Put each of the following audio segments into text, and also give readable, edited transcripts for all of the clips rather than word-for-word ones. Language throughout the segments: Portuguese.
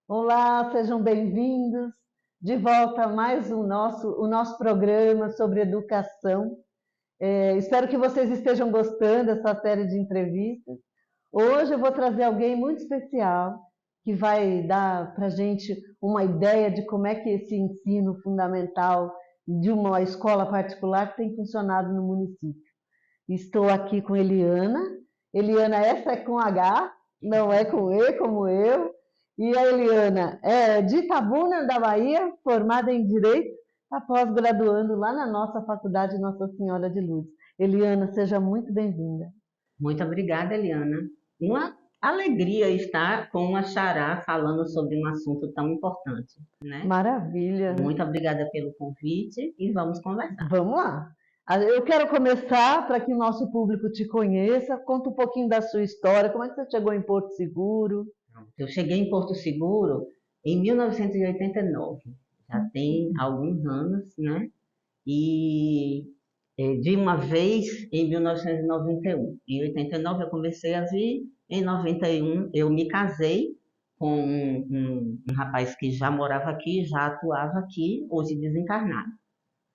Olá, sejam bem-vindos de volta a mais o nosso programa sobre educação. Espero que vocês estejam gostando dessa série de entrevistas. Hoje eu vou trazer alguém muito especial que vai dar para a gente uma ideia de como é que esse ensino fundamental de uma escola particular tem funcionado no município. Estou aqui com Eliana. Eliana, essa é com H, não é com E, como eu. E a Eliana é de Itabuna, da Bahia, formada em Direito, está pós-graduando lá na nossa Faculdade Nossa Senhora de Lourdes. Eliana, seja muito bem-vinda. Muito obrigada, Eliana. Uma alegria estar com uma xará falando sobre um assunto tão importante, né? Maravilha. Muito obrigada pelo convite e vamos conversar. Vamos lá. Eu quero começar para que o nosso público te conheça. Conta um pouquinho da sua história. Como é que você chegou em Porto Seguro? Eu cheguei em Porto Seguro em 1989. Já tem alguns anos, né? E de uma vez em 1991. Em 89 eu comecei a vir, em 91 eu me casei com um rapaz que já morava aqui, já atuava aqui, hoje desencarnado.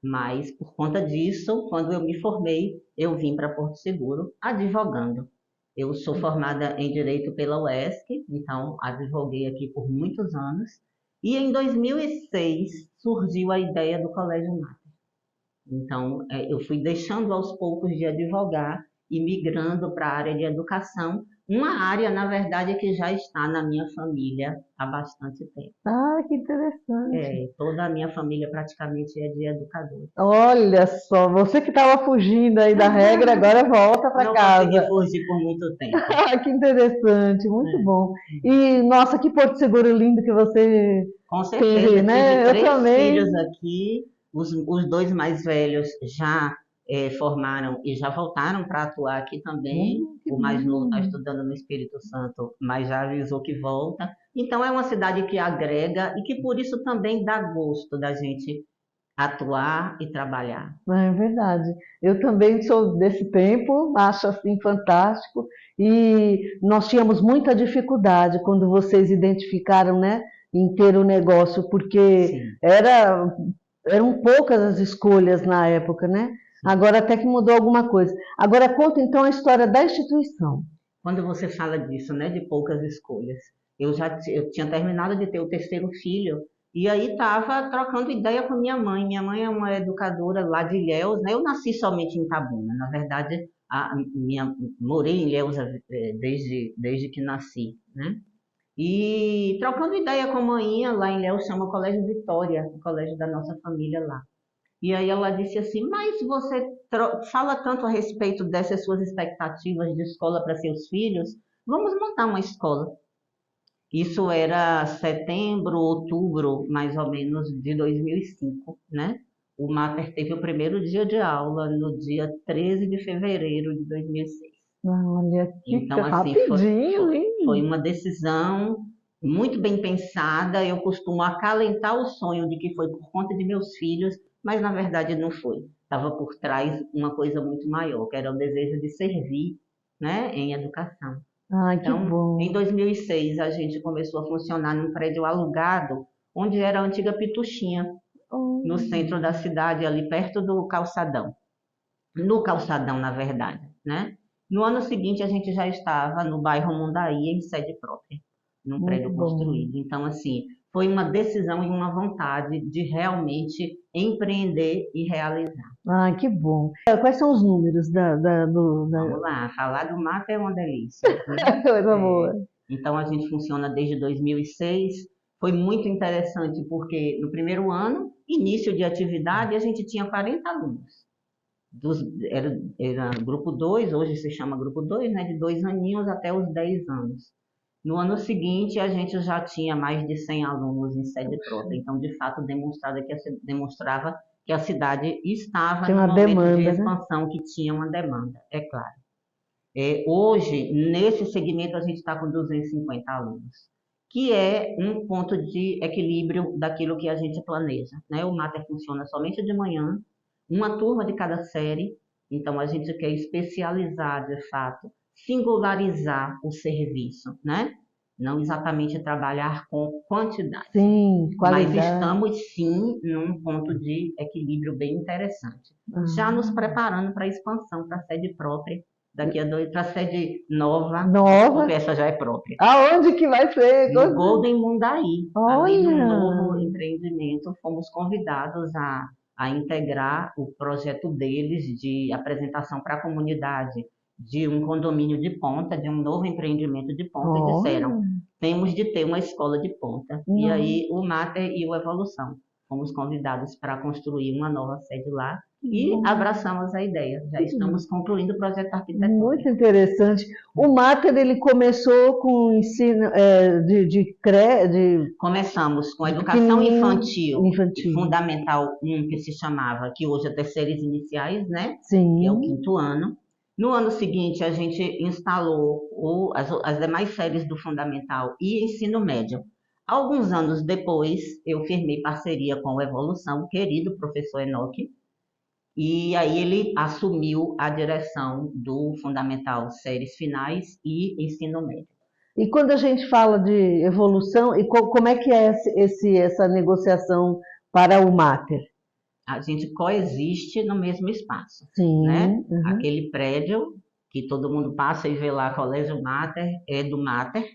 Mas por conta disso, quando eu me formei, eu vim para Porto Seguro advogando. Eu sou formada em Direito pela UESC, então advoguei aqui por muitos anos. E em 2006 surgiu a ideia do Colégio Mater. Então, eu fui deixando aos poucos de advogar e migrando para a área de educação, uma área, na verdade, que já está na minha família há bastante tempo. Ah, que interessante. Toda a minha família praticamente é de educadores. Olha só, você que estava fugindo aí da regra, agora volta para Não consegui casa. fugir por muito tempo. Ah, que interessante, muito É. bom. E, nossa, que Porto Seguro lindo que você Com teve, certeza, tive né? Eu três também. filhos aqui, os dois mais velhos já formaram e já voltaram para atuar aqui também. Que O mais novo está bom. estudando no Espírito Santo, mas já avisou que volta. Então é uma cidade que agrega e que por isso também dá gosto da gente atuar e trabalhar. É verdade. Eu também sou desse tempo, acho assim fantástico. E nós tínhamos muita dificuldade quando vocês identificaram, né, em ter o negócio, porque Sim, eram poucas as escolhas na época, né? sim. Agora até que mudou alguma coisa. Agora conta então a história da instituição. Quando você fala disso, né, de poucas escolhas, eu tinha terminado de ter o terceiro filho e aí estava trocando ideia com minha mãe. Minha mãe é uma educadora lá de Ilhéus, né? Eu nasci somente em Itabuna, na verdade, morei em Ilhéus desde que nasci, né? E trocando ideia com a mãinha lá em Ilhéus chama Colégio Vitória, o colégio da nossa família lá. E aí ela disse assim, mas você fala tanto a respeito dessas suas expectativas de escola para seus filhos, vamos montar uma escola. Isso era setembro, outubro, mais ou menos, de 2005, né? O Mater teve o primeiro dia de aula no dia 13 de fevereiro de 2006. Olha, que Então, assim, rapidinho, foi hein? uma decisão muito bem pensada. Eu costumo acalentar o sonho de que foi por conta de meus filhos, mas na verdade não foi. Estava por trás uma coisa muito maior, que era o desejo de servir, né, em educação. Ai, que Então, em bom. 2006, a gente começou a funcionar num prédio alugado, onde era a antiga Pituxinha, no Oh, centro da cidade, ali perto do calçadão. No calçadão, na verdade, né? No ano seguinte, a gente já estava no bairro Mundaí, em sede própria, num muito prédio bom. construído. Então, assim, foi uma decisão e uma vontade de realmente empreender e realizar. Ah, que bom. Quais são os números Vamos lá, falar do mato é uma delícia, né? coisa É, boa? então, a gente funciona desde 2006. Foi muito interessante porque no primeiro ano, início de atividade, a gente tinha 40 alunos. Era grupo 2, hoje se chama grupo 2, né, de 2 aninhos até os 10 anos. No ano seguinte, a gente já tinha mais de 100 alunos em sede própria, então, de fato, demonstrava que a cidade estava Tem num uma momento de demanda, né? expansão que tinha uma demanda, é claro. Hoje, nesse segmento, a gente está com 250 alunos, que é um ponto de equilíbrio daquilo que a gente planeja, né? O Mater funciona somente de manhã, uma turma de cada série, então a gente quer especializar, de fato, singularizar o serviço, né? não exatamente trabalhar com quantidade. Sim, qualidade. Mas estamos, sim, num ponto de equilíbrio bem interessante. Já nos preparando para a expansão, para a sede própria, daqui a 2, para a sede nova, porque essa já é própria. Aonde que vai ser? No Golden Mundaí, ali no novo Olha! empreendimento, fomos convidados a integrar o projeto deles de apresentação para a comunidade de um condomínio de ponta, de um novo empreendimento de ponta, e disseram, temos de ter uma escola de ponta. E aí o Mater e o Evolução fomos convidados para construir uma nova sede lá e abraçamos a ideia. Já estamos concluindo o projeto arquitetônico. Muito interessante. O Mater, ele começou com ensino Começamos com educação infantil. Fundamental 1, que se chamava, que hoje é terceiros iniciais, né? Sim. Que é o 5º ano. No ano seguinte, a gente instalou as demais séries do Fundamental e Ensino Médio. Alguns anos depois, eu firmei parceria com o Evolução, o querido professor Enoque, e aí ele assumiu a direção do Fundamental Séries Finais e Ensino Médio. E quando a gente fala de evolução, e como é que é essa negociação para o Mater? A gente coexiste no mesmo espaço. Sim. Né? Aquele prédio que todo mundo passa e vê lá, Colégio Mater, é do Mater.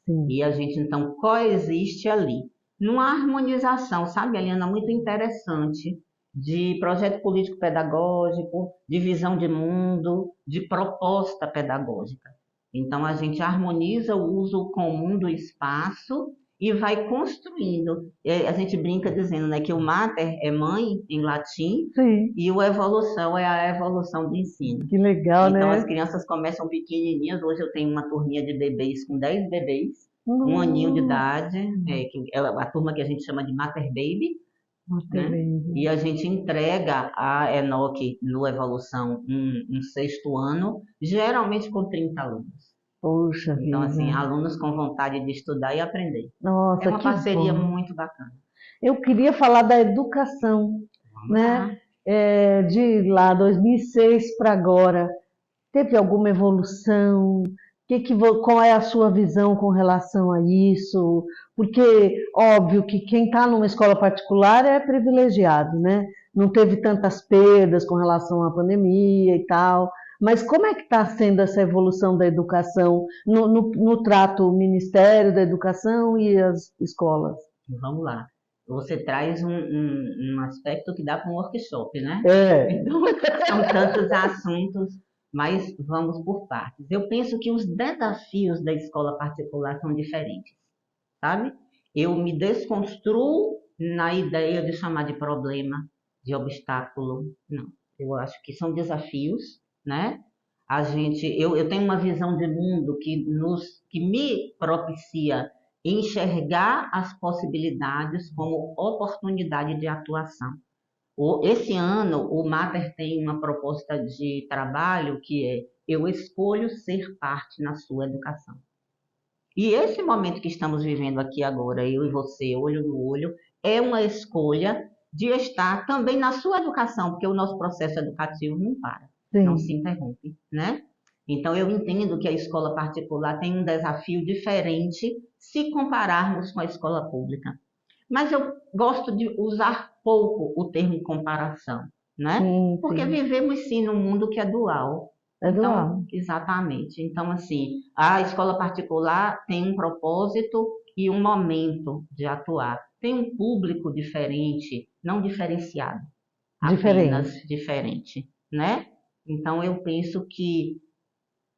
Sim. E a gente, então, coexiste ali. Numa harmonização, sabe, Eliana, muito interessante, de projeto político-pedagógico, de visão de mundo, de proposta pedagógica. Então, a gente harmoniza o uso comum do espaço e vai construindo. A gente brinca dizendo, né, que o Mater é mãe em latim. Sim. E o Evolução é a evolução do ensino. Que legal, então, né? Então as crianças começam pequenininhas. Hoje eu tenho uma turminha de bebês com 10 bebês, 1 aninho de idade, que é a turma que a gente chama de Mater Baby. Né? E a gente entrega a Enoque no Evolução um 6º ano, geralmente com 30 alunos. Poxa então, vida. assim, alunos com vontade de estudar e aprender. Nossa, é uma parceria muito bacana. Eu queria falar da educação, né? De lá, 2006 para agora, teve alguma evolução? Qual é a sua visão com relação a isso? Porque, óbvio, que quem está numa escola particular é privilegiado, né? Não teve tantas perdas com relação à pandemia e tal. Mas como é que está sendo essa evolução da educação no trato Ministério da Educação e as escolas? Vamos lá. Você traz um aspecto que dá para um workshop, né? Então, são tantos assuntos, mas vamos por partes. Eu penso que os desafios da escola particular são diferentes, sabe? Eu me desconstruo na ideia de chamar de problema, de obstáculo. Não, eu acho que são desafios, né? Eu tenho uma visão de mundo que me propicia enxergar as possibilidades como oportunidade de atuação. Esse ano, o Mater tem uma proposta de trabalho que é: eu escolho ser parte na sua educação. E esse momento que estamos vivendo aqui agora, eu e você, olho no olho, é uma escolha de estar também na sua educação, porque o nosso processo educativo não para. Sim. Não se interrompe, né? Então, eu entendo que a escola particular tem um desafio diferente se compararmos com a escola pública. Mas eu gosto de usar pouco o termo comparação, né? Sim. Porque vivemos, sim, num mundo que é dual. Então, exatamente. Então, assim, a escola particular tem um propósito e um momento de atuar. Tem um público diferente, não diferenciado, apenas diferente, né? Então, eu penso que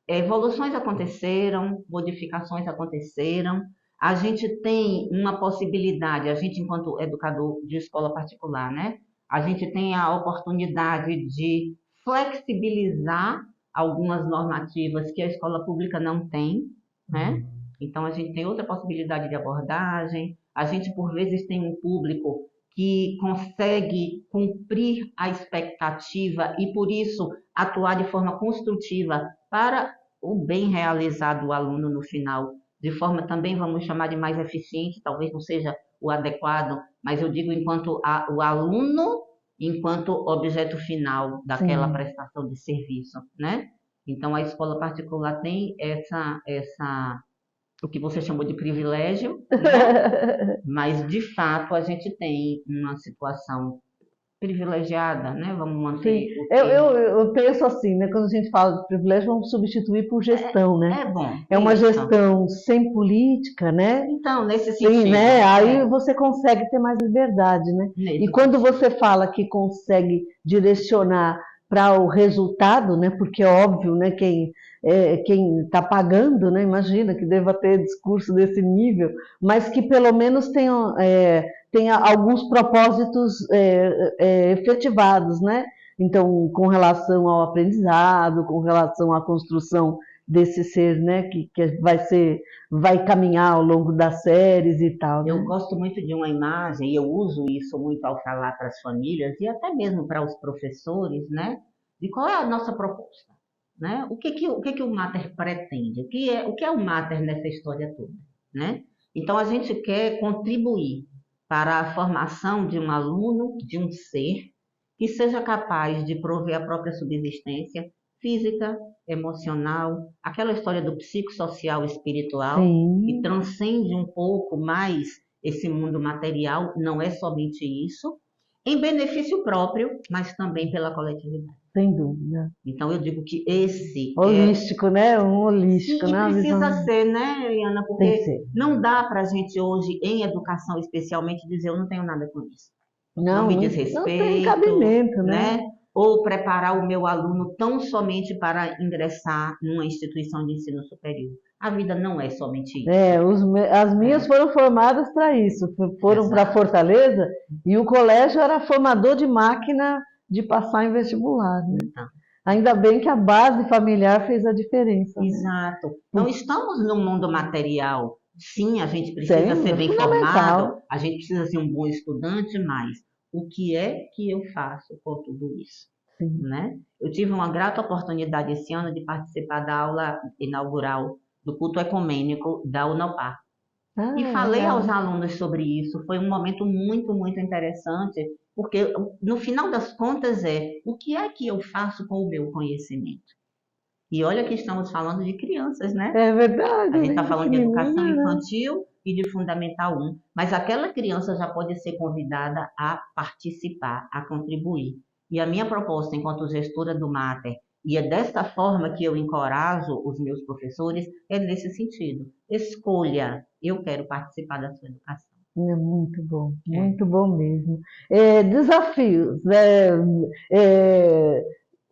evoluções aconteceram, modificações aconteceram. A gente tem uma possibilidade, a gente enquanto educador de escola particular, né? A gente tem a oportunidade de flexibilizar algumas normativas que a escola pública não tem, né? Então, a gente tem outra possibilidade de abordagem. A gente, por vezes, tem um público que consegue cumprir a expectativa e, por isso, atuar de forma construtiva para o bem realizado do aluno no final, de forma também, vamos chamar de mais eficiente, talvez não seja o adequado, mas eu digo enquanto o aluno, enquanto objeto final daquela Sim. prestação de serviço, né? Então, a escola particular tem essa o que você chamou de privilégio, né? Mas, de fato, a gente tem uma situação privilegiada, né? Vamos manter Sim, o termo. eu penso assim, né? Quando a gente fala de privilégio, vamos substituir por gestão, né? É bom, É uma isso. gestão sem política, né? Então, nesse Sim, sentido, né? Aí você consegue ter mais liberdade, né? E nesse quando sentido. você fala que consegue direcionar para o resultado, né? Porque é óbvio, né? Quem está pagando, né? Imagina que deva ter discurso desse nível, mas que pelo menos tenha alguns propósitos efetivados, né? Então, com relação ao aprendizado, com relação à construção desse ser, né? Que vai caminhar ao longo das séries e tal, Eu né? gosto muito de uma imagem, e eu uso isso muito ao falar para as famílias e até mesmo para os professores, né? De qual é a nossa proposta, né? O que que o Mater pretende? O que é o Mater nessa história toda, né? Então, a gente quer contribuir para a formação de um aluno, de um ser, que seja capaz de prover a própria subsistência física, emocional, aquela história do psicossocial espiritual, que Sim, transcende um pouco mais esse mundo material, não é somente isso, em benefício próprio, mas também pela coletividade. sem dúvida. Então, eu digo que esse é. Holístico, né? Um holístico, Sim, e né? Uma precisa visão. ser, né, Eliana? Tem que Porque ser. não dá para a gente hoje, em educação especialmente, dizer eu não tenho nada com isso. Não Não, me diz não tem respeito, cabimento, né? né? Ou preparar o meu aluno tão somente para ingressar numa instituição de ensino superior. A vida não é somente isso. As minhas É, foram formadas para isso, foram para exato. Fortaleza e o colégio era formador de máquina de passar em vestibular, né? Então, Ainda bem que a base familiar fez a diferença, né? exato. Não estamos no mundo material. Sim, a gente precisa Tem, ser é bem formado, fundamental. a gente precisa ser um bom estudante, mas o que é que eu faço com tudo isso? Sim. Né? Eu tive uma grata oportunidade esse ano de participar da aula inaugural do culto ecumênico da Unopar. E Ah, falei aos legal. alunos sobre isso. Foi um momento muito, muito interessante, porque no final das contas o que é que eu faço com o meu conhecimento? E olha que estamos falando de crianças, né? É verdade, A gente está bem falando de educação pequenininha, né? infantil e de Fundamental 1, mas aquela criança já pode ser convidada a participar, a contribuir. E a minha proposta, enquanto gestora do Mater, e é desta forma que eu encorajo os meus professores, é nesse sentido. Escolha, eu quero participar da sua educação. É É, muito bom mesmo. Desafios,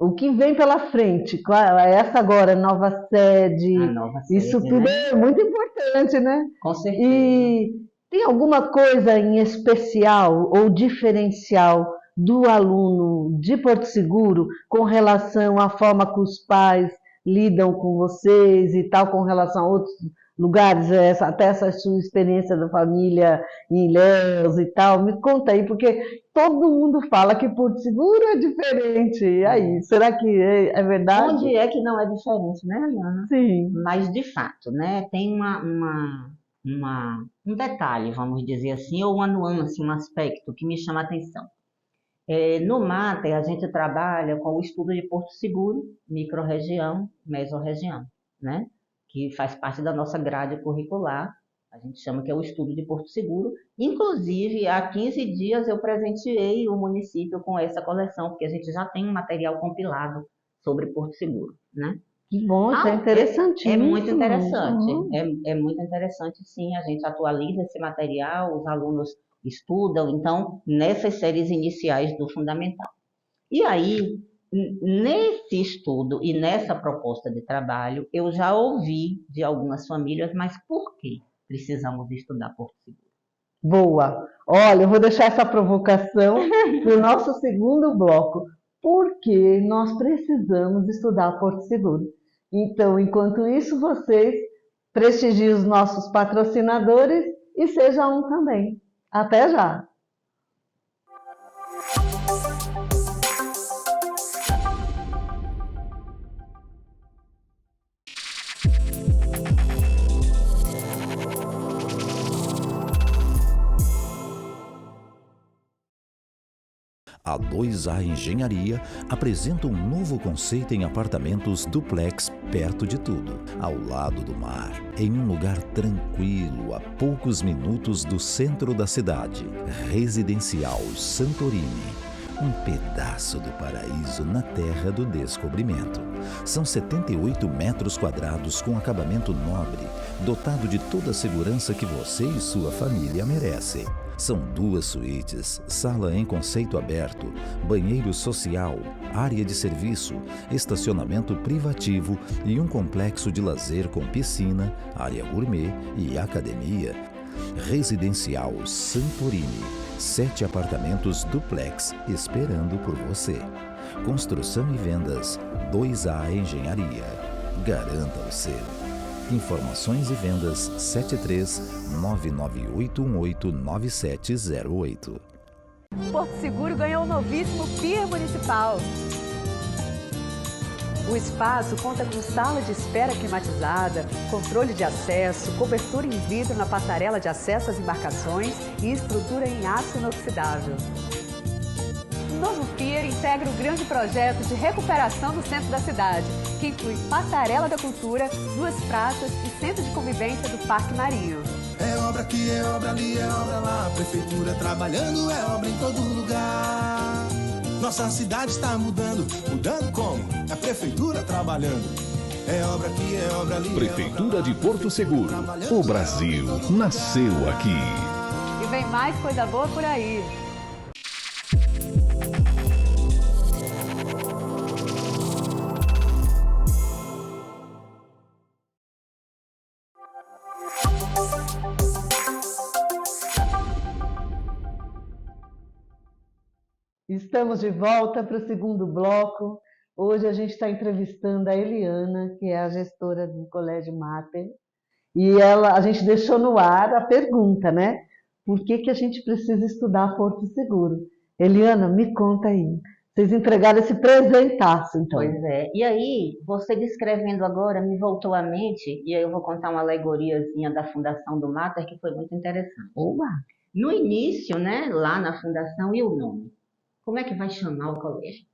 o que vem pela frente, essa agora nova a sede, nova isso sede, tudo né? é muito importante, né? Com certeza. E tem alguma coisa em especial ou diferencial do aluno de Porto Seguro com relação à forma que os pais lidam com vocês e tal, com relação a outros lugares, até essa sua experiência da família em Ilhéus e tal? Me conta aí, porque todo mundo fala que Porto Seguro é diferente. E aí, É. será que é verdade? Onde é que não é diferente, né, Eliana? Sim, Mas, de fato, né, tem um detalhe, vamos dizer assim, ou uma nuance, um aspecto que me chama a atenção. No Mater, a gente trabalha com o estudo de Porto Seguro, microrregião, mesorregião, né? Que faz parte da nossa grade curricular. A gente chama que é o estudo de Porto Seguro. Inclusive, há 15 dias eu presenteei o município com essa coleção, porque a gente já tem um material compilado sobre Porto Seguro, né? que bom, isso é Então, é muito interessantíssimo. interessante. Uhum. É muito interessante, sim. A gente atualiza esse material, os alunos estudam, então, nessas séries iniciais do Fundamental. E aí, nesse estudo e nessa proposta de trabalho, eu já ouvi de algumas famílias, mas por que precisamos estudar Porto Seguro? Boa. Olha, eu vou deixar essa provocação para o nosso segundo bloco, porque nós precisamos estudar Porto Seguro. Então, enquanto isso, vocês prestigiem os nossos patrocinadores e seja um também. Até já! A 2A Engenharia apresenta um novo conceito em apartamentos duplex perto de tudo, ao lado do mar, em um lugar tranquilo, a poucos minutos do centro da cidade. Residencial Santorini. Um pedaço do paraíso na terra do descobrimento. São 78 metros quadrados com acabamento nobre, dotado de toda a segurança que você e sua família merecem. São 2 suítes, sala em conceito aberto, banheiro social, área de serviço, estacionamento privativo e um complexo de lazer com piscina, área gourmet e academia. Residencial Santorini. 7 apartamentos duplex esperando por você. Construção e vendas 2A Engenharia. Garanta o seu. Informações e vendas 73-99818-9708. Porto Seguro ganhou o novíssimo Pier Municipal. O espaço conta com sala de espera climatizada, controle de acesso, cobertura em vidro na passarela de acesso às embarcações e estrutura em aço inoxidável. O novo pier integra o grande projeto de recuperação do centro da cidade, que inclui passarela da cultura, 2 praças e centro de convivência do Parque Marinho. É obra aqui, é obra ali, é obra lá, a prefeitura trabalhando, é obra em todo lugar. Nossa cidade está mudando, mudando como? A prefeitura trabalhando. É obra aqui, é obra ali. Prefeitura de Porto Seguro. O Brasil nasceu aqui. E vem mais coisa boa por aí. Estamos de volta para o segundo bloco. Hoje a gente está entrevistando a Eliana, que é a gestora do Colégio Mater. E a gente deixou no ar a pergunta, né? Por que a gente precisa estudar Porto Seguro? Eliana, me conta aí. Vocês entregaram esse presentaço, então. Pois é. E aí, você descrevendo agora, me voltou à mente, e aí eu vou contar uma alegoriazinha da fundação do Mater, que foi muito interessante. Oba! No início, né, lá na fundação, e o nome? Como é que vai chamar o colégio?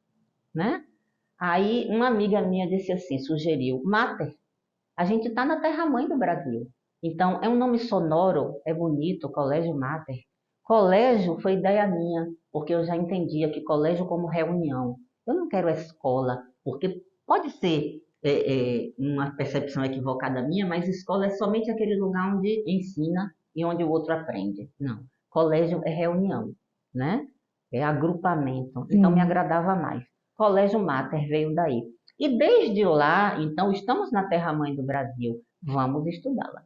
Né? Aí uma amiga minha disse assim, sugeriu, Mater, a gente está na terra-mãe do Brasil. Então, é um nome sonoro, é bonito, Colégio Mater. Colégio foi ideia minha, porque eu já entendia que colégio como reunião. Eu não quero escola, porque pode ser uma percepção equivocada minha, mas escola é somente aquele lugar onde ensina e onde o outro aprende. Não, colégio é reunião, né? É agrupamento, então me agradava mais. Colégio Mater veio daí. E desde lá, então, estamos na terra-mãe do Brasil, vamos estudá-la.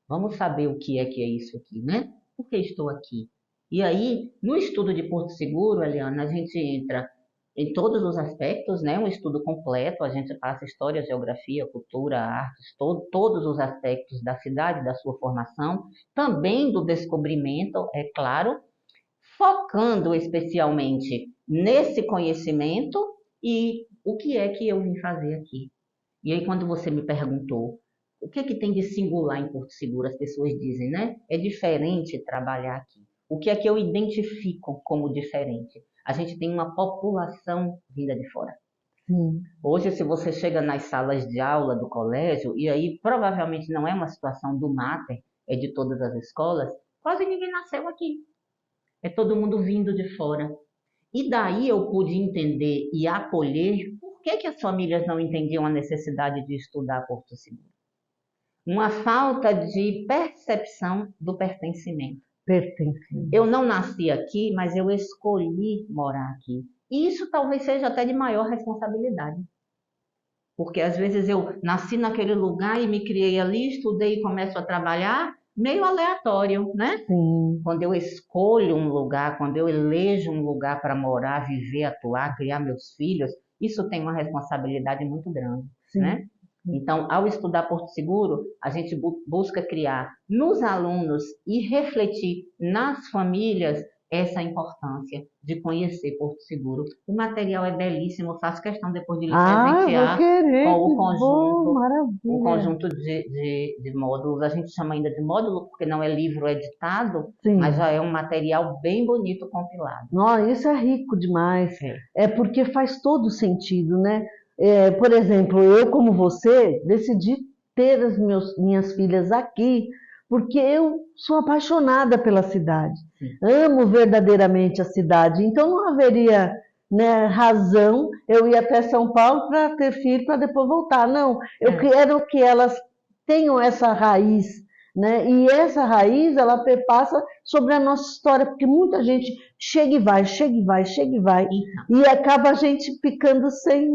Vamos saber o que é isso aqui, né? Por que estou aqui? E aí, no estudo de Porto Seguro, Eliana, a gente entra em todos os aspectos, né? Um estudo completo, a gente passa história, geografia, cultura, artes, todos os aspectos da cidade, da sua formação, também do descobrimento, é claro, focando especialmente nesse conhecimento e o que é que eu vim fazer aqui. E aí, quando você me perguntou o que é que tem de singular em Porto Seguro, as pessoas dizem, né? É diferente trabalhar aqui. O que é que eu identifico como diferente? A gente tem uma população vinda de fora. Hoje, se você chega nas salas de aula do colégio, e aí provavelmente não é uma situação do Mater, é de todas as escolas, quase ninguém nasceu aqui. É todo mundo vindo de fora. E daí eu pude entender e acolher por que as famílias não entendiam a necessidade de estudar Porto Seguro. Uma falta de percepção do pertencimento. Eu não nasci aqui, mas eu escolhi morar aqui. E isso talvez seja até de maior responsabilidade. Porque às vezes eu nasci naquele lugar e me criei ali, estudei e começo a trabalhar, meio aleatório, né? Sim. Quando eu escolho um lugar, quando eu elejo um lugar para morar, viver, atuar, criar meus filhos, isso tem uma responsabilidade muito grande, né? Então, ao estudar Porto Seguro, a gente busca criar nos alunos e refletir nas famílias essa importância de conhecer Porto Seguro. O material é belíssimo, eu faço questão depois de lhe Eu vou presentear querer, com que o bom, o maravilha. conjunto de módulos. A gente chama ainda de módulo porque não é livro editado, Sim. mas já é um material bem bonito compilado. Nossa, isso é rico demais. É. É porque faz todo sentido, né? Por exemplo, eu, como você, decidi ter minhas filhas aqui porque eu sou apaixonada pela cidade. Sim. Amo verdadeiramente a cidade. Então não haveria, né, razão eu ir até São Paulo para ter filho para depois voltar. Não, eu quero que elas tenham essa raiz, né? E essa raiz ela perpassa sobre a nossa história, porque muita gente chega e vai, chega e vai, chega e vai, e acaba a gente ficando sem,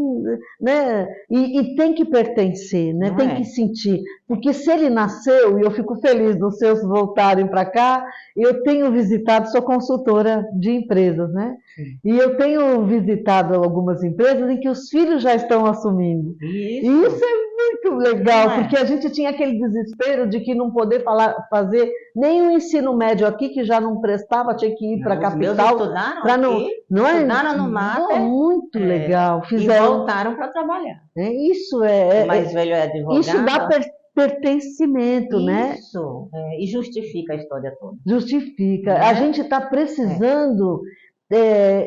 né? E tem que pertencer, né? Não tem é? que sentir, porque se ele nasceu, e eu fico feliz dos seus voltarem para cá, eu tenho visitado, sou consultora de empresas, né? Sim. E eu tenho visitado algumas empresas em que os filhos já estão assumindo. Isso. E isso é muito legal, Não é? porque a gente tinha aquele desespero de que não poder fazer nem o ensino médio aqui, que já não prestava, tinha que ir para a capital. Estudaram não, aqui, não é? estudaram no Mater. Muito legal. E Fizeram. voltaram para trabalhar. Isso O mais velho é advogado. Isso dá pertencimento, né? Isso, e justifica a história toda. Justifica. Né? A gente está precisando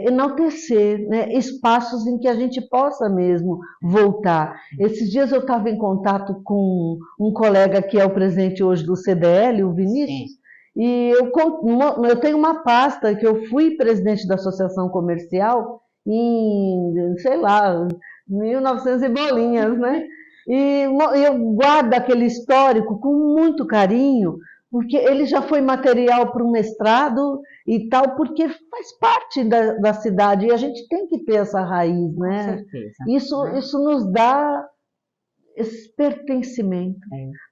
enaltecer, né, espaços em que a gente possa mesmo voltar. Esses dias eu estava em contato com um colega que é o presidente hoje do CDL, o Vinícius, e eu tenho uma pasta que eu fui presidente da Associação Comercial em, sei lá, 1900 e bolinhas, né? E eu guardo aquele histórico com muito carinho, porque ele já foi material para um mestrado e tal, porque faz parte da cidade e a gente tem que ter essa raiz, né? Com certeza. Isso nos dá esse pertencimento.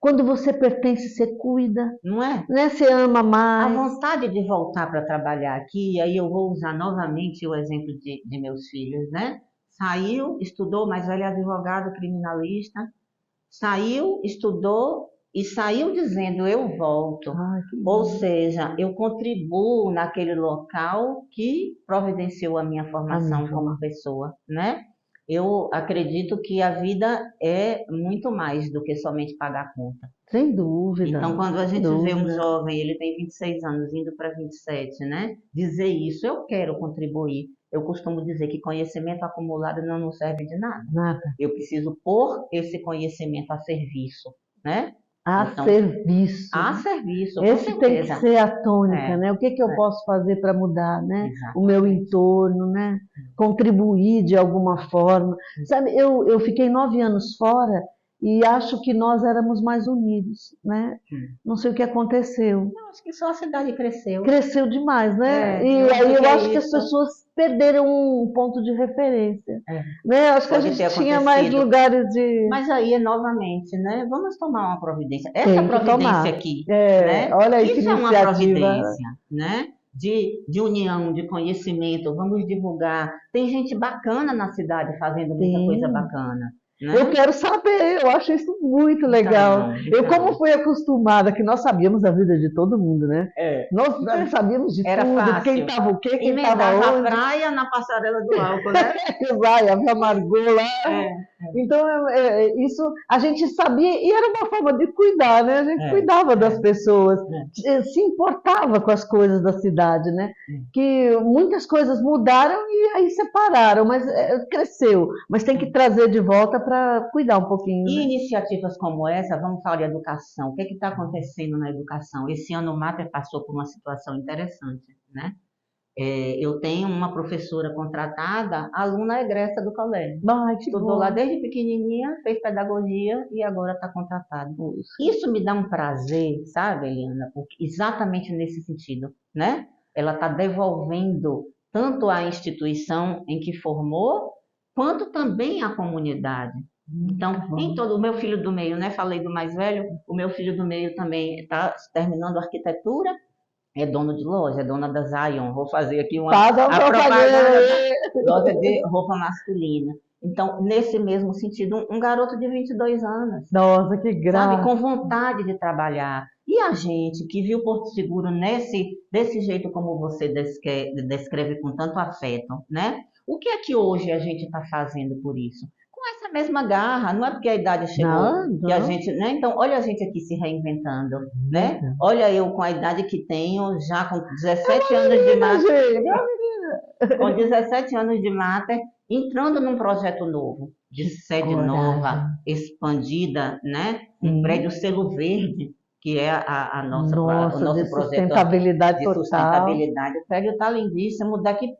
Quando você pertence, você cuida, não é? Né? Você ama mais. A vontade de voltar para trabalhar aqui, aí eu vou usar novamente o exemplo de meus filhos, né? Saiu, estudou, mais velho advogado criminalista, saiu, estudou e saiu dizendo eu volto. Ou seja, eu contribuo naquele local que providenciou a minha formação como pessoa, né? Eu acredito que a vida é muito mais do que somente pagar a conta. Sem dúvida. Então, quando a gente vê um jovem, ele tem 26 anos, indo para 27, né? Dizer isso, eu quero contribuir. Eu costumo dizer que conhecimento acumulado não nos serve de nada. Eu preciso pôr esse conhecimento a serviço, né? Serviço. A serviço, Esse tem que ser a tônica, né? O que eu posso fazer para mudar, né? O meu entorno, né? Contribuir de alguma forma. Sabe, eu fiquei 9 anos fora e acho que nós éramos mais unidos, né? Não sei o que aconteceu. Eu acho que só a cidade cresceu. Cresceu demais, né? E aí eu acho que as pessoas perderam um ponto de referência. Né? Acho que a gente tinha mais lugares de... Mas aí, novamente, né? Vamos tomar uma providência. Essa providência aqui, né? Olha aí, isso é uma providência, né? De união, de conhecimento. Vamos divulgar. Tem gente bacana na cidade fazendo muita coisa bacana. Né? Eu quero saber, eu acho isso muito legal. Eu, como fui acostumada, que nós sabíamos a vida de todo mundo, né? Nós sabíamos de tudo, fácil. Quem estava o quê, quem estava onde. A praia na passarela do álcool, né? Vai, havia Margot lá. Então, isso a gente sabia, e era uma forma de cuidar, né? A gente cuidava das pessoas, se importava com as coisas da cidade, né? Que muitas coisas mudaram e aí separaram, mas cresceu. Mas tem que trazer de volta para cuidar um pouquinho. E iniciativas como essa, vamos falar de educação. O que está acontecendo na educação? Esse ano o Mater passou por uma situação interessante, né? Eu tenho uma professora contratada, aluna egressa do colégio. Estudou lá desde pequenininha, fez pedagogia e agora está contratada. Isso me dá um prazer, sabe, Eliana? Porque exatamente nesse sentido, né? Ela está devolvendo tanto à instituição em que formou, quanto também à comunidade. Então, o meu filho do meio, né? Falei do mais velho, o meu filho do meio também está terminando arquitetura, é dono de loja, é dona da Zion. Vou fazer aqui uma propaganda, loja de roupa masculina. Então, nesse mesmo sentido, um garoto de 22 anos, Nossa, que sabe, graça. com vontade de trabalhar. E a gente que viu Porto Seguro desse jeito como você descreve com tanto afeto, né? O que é que hoje a gente está fazendo por isso? Com essa mesma garra, não é porque a idade chegou Não, que a não. gente, né? Então, olha a gente aqui se reinventando, né? Olha eu com a idade que tenho, já com 17 anos de master, com 17 anos de master, entrando num projeto novo, de sede coragem. nova, expandida, né? Um prédio selo verde, que é o nosso de projeto sustentabilidade de total. sustentabilidade. O prédio está lindíssimo. Daqui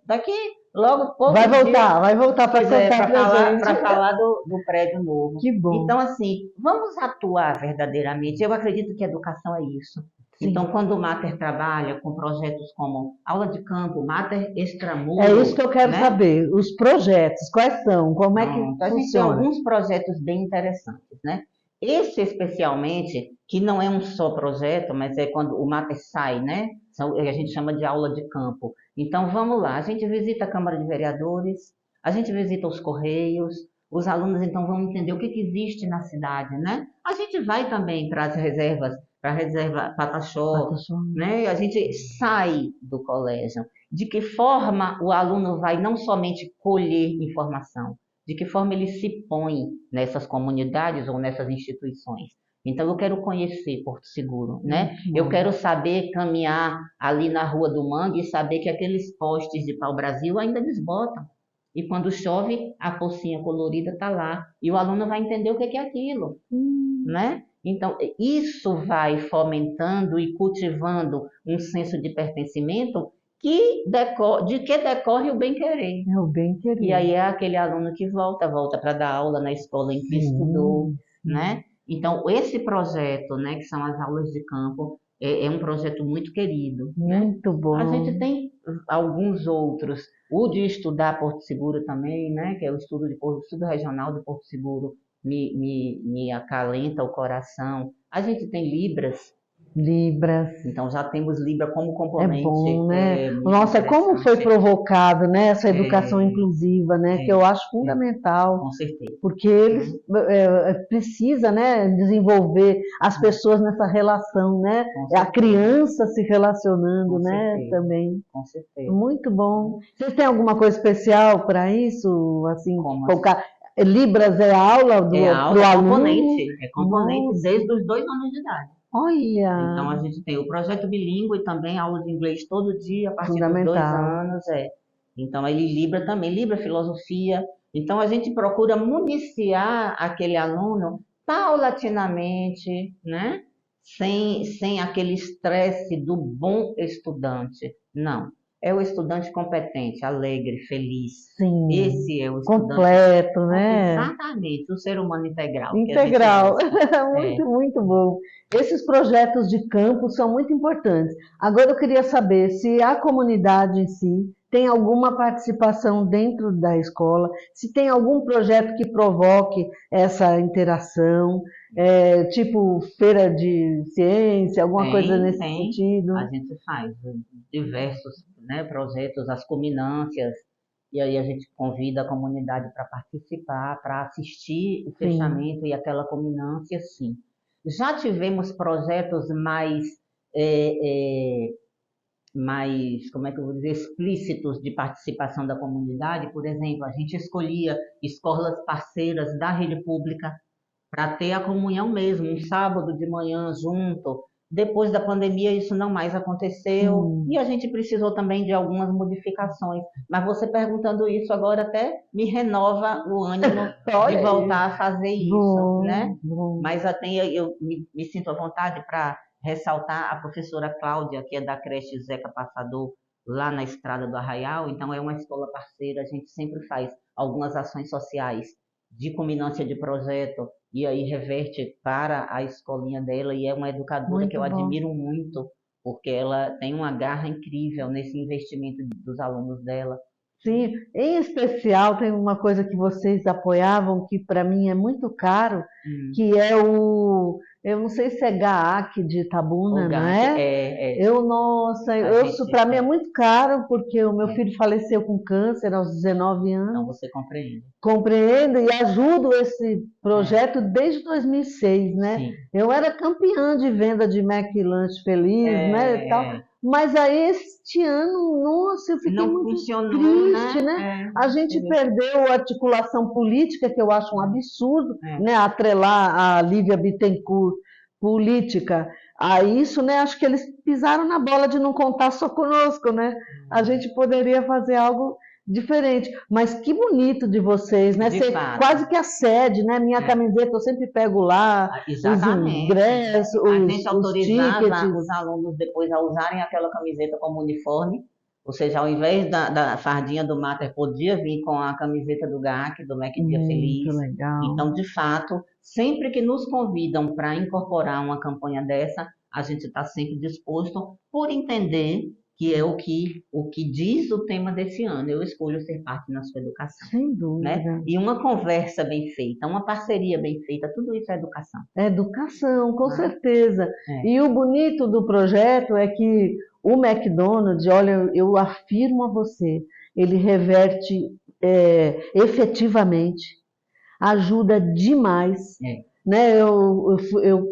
logo pouco Vai voltar para cantar pra gente. para falar do prédio novo. Que bom. Então, assim, vamos atuar verdadeiramente. Eu acredito que a educação é isso. Sim. Então, quando o Mater trabalha com projetos como aula de campo, Mater Extramuro... É isso que eu quero saber. Os projetos, quais são? Como é que A gente tem funciona? alguns projetos bem interessantes, né? Esse especialmente, que não é um só projeto, mas é quando o Mater sai, né? A gente chama de aula de campo. Então, vamos lá. A gente visita a Câmara de Vereadores, a gente visita os Correios, os alunos, então, vão entender o que existe na cidade, né? A gente vai também para as reservas, para a reserva Pataxó, né? A gente sai do colégio. De que forma o aluno vai não somente colher informação, de que forma ele se põe nessas comunidades ou nessas instituições. Então, eu quero conhecer Porto Seguro, né? Eu quero saber caminhar ali na Rua do Mangue e saber que aqueles postes de pau-brasil ainda desbotam. E quando chove, a pocinha colorida está lá. E o aluno vai entender o que é aquilo, né? Então, isso vai fomentando e cultivando um senso de pertencimento de que decorre o bem-querer. É o bem-querer. E aí é aquele aluno que volta para dar aula na escola em que estudou, né? Então, esse projeto, né, que são as aulas de campo, é um projeto muito querido. Muito bom. A gente tem alguns outros. O de estudar Porto Seguro também, né, que é o estudo regional de Porto Seguro, me acalenta o coração. A gente tem Libras. Então já temos Libra como componente. É bom, né? Nossa, como foi provocado, né, essa educação inclusiva, né, que eu acho fundamental. Com certeza. Porque eles precisa, né, desenvolver as pessoas nessa relação, né? A criança se relacionando, né, também. Com certeza. Muito bom. Vocês têm alguma coisa especial para isso? Assim, colocar Libras é aula do aluno? É componente desde os 2 anos de idade. Olha! Então, a gente tem o projeto bilíngue e também aula de inglês todo dia, a partir dos 2 anos. Então, ele Libra também, Libra Filosofia. Então, a gente procura municiar aquele aluno paulatinamente, né? Sem aquele estresse do bom estudante. Não. É o estudante competente, alegre, feliz. Sim. Esse é o estudante completo, né? Exatamente, o ser humano integral. Integral. Muito bom. Esses projetos de campo são muito importantes. Agora eu queria saber se a comunidade em si tem alguma participação dentro da escola, se tem algum projeto que provoque essa interação, tipo feira de ciência, alguma coisa nesse sentido. A gente faz diversos, né, projetos, as cominâncias, e aí a gente convida a comunidade para participar, para assistir o fechamento e aquela cominância, sim. Já tivemos projetos mais, como é que eu vou dizer, explícitos de participação da comunidade. Por exemplo, a gente escolhia escolas parceiras da rede pública para ter a comunhão mesmo, um sábado de manhã junto. Depois da pandemia isso não mais aconteceu e a gente precisou também de algumas modificações. Mas você perguntando isso agora até me renova o ânimo de voltar a fazer isso, né? Mas eu me sinto à vontade para ressaltar a professora Cláudia, que é da creche Zeca Passador, lá na Estrada do Arraial. Então é uma escola parceira, a gente sempre faz algumas ações sociais de combinância de projeto, e aí reverte para a escolinha dela, e é uma educadora que eu admiro muito, porque ela tem uma garra incrível nesse investimento dos alunos dela. Sim, em especial tem uma coisa que vocês apoiavam, que para mim é muito caro, que é eu não sei se é GAAC de Itabuna, O não GAC é? é. Nossa, gente para mim é é. muito caro, porque o meu É. filho faleceu com câncer aos 19 Então anos. você compreende. Compreendo e ajudo esse projeto desde 2006, né? Sim. Eu era campeã de venda de McLanche Feliz, né, e tal. Mas aí este ano, nossa, eu fiquei Não muito funcionou, triste, né? A gente É. perdeu a articulação política, que eu acho um absurdo, É. né? Atrelar a Lívia Bittencourt política a isso, né? Acho que eles pisaram na bola de não contar só conosco, né? A gente poderia fazer algo diferente. Mas que bonito de vocês, né? De Ser fato. quase que a sede, né? Minha É. camiseta eu sempre pego lá, Exatamente. os ingressos, A gente os autorizava tickets. os alunos depois a usarem aquela camiseta como uniforme, ou seja, ao invés da fardinha do Mater, podia vir com a camiseta do GAC, do MEC Dia Feliz. Muito legal. Então, de fato, sempre que nos convidam para incorporar uma campanha dessa, a gente está sempre disposto, por entender que é o que diz o tema desse ano. Eu escolho ser parte na sua educação. Sem dúvida. Né? E uma conversa bem feita, uma parceria bem feita, tudo isso é educação. É educação, com certeza. É. E o bonito do projeto é que o McDonald's, olha, eu afirmo a você, ele reverte efetivamente, ajuda demais. Né? Eu